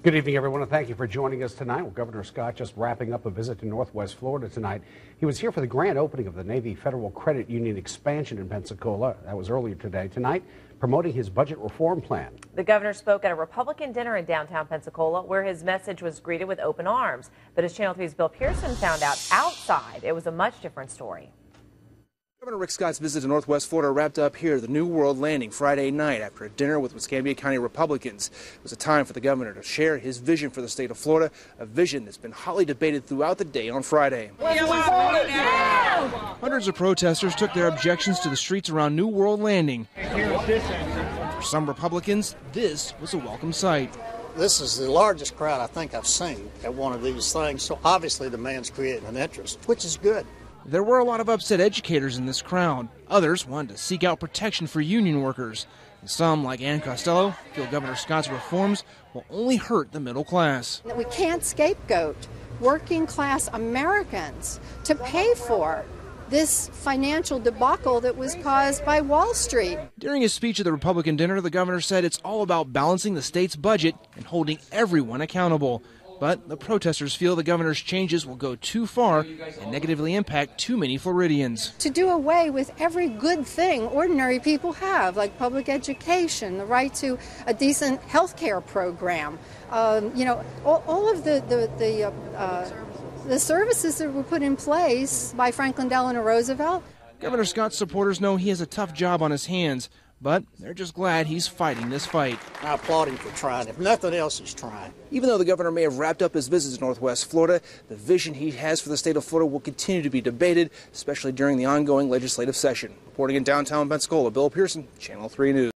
Good evening, everyone, and thank you for joining us tonight. Well, Governor Scott just wrapping up a visit to Northwest Florida tonight. He was here for the grand opening of the Navy Federal Credit Union expansion in Pensacola. That was earlier today. Tonight, promoting his budget reform plan. The governor spoke at a Republican dinner in downtown Pensacola, where his message was greeted with open arms. But as Channel 3's Bill Pearson found out outside, it was a much different story. Governor Rick Scott's visit to Northwest Florida wrapped up here at the New World Landing Friday night after a dinner with Escambia County Republicans. It was a time for the governor to share his vision for the state of Florida, a vision that's been hotly debated throughout the day on Friday. Hundreds of protesters took their objections to the streets around New World Landing. For some Republicans, this was a welcome sight. This is the largest crowd I think I've seen at one of these things, so obviously the man's creating an interest, which is good. There were a lot of upset educators in this crowd. Others wanted to seek out protection for union workers. And some, like Ann Costello, feel Governor Scott's reforms will only hurt the middle class. We can't scapegoat working class Americans to pay for this financial debacle that was caused by Wall Street. During his speech at the Republican dinner, the governor said it's all about balancing the state's budget and holding everyone accountable. But the protesters feel the governor's changes will go too far and negatively impact too many Floridians. To do away with every good thing ordinary people have, like public education, the right to a decent health care program, all of the services that were put in place by Franklin Delano Roosevelt. Governor Scott's supporters know he has a tough job on his hands, but they're just glad he's fighting this fight. I applaud him for trying. If nothing else, he's trying. Even though the governor may have wrapped up his visit to Northwest Florida, the vision he has for the state of Florida will continue to be debated, especially during the ongoing legislative session. Reporting in downtown Pensacola, Bill Pearson, Channel 3 News.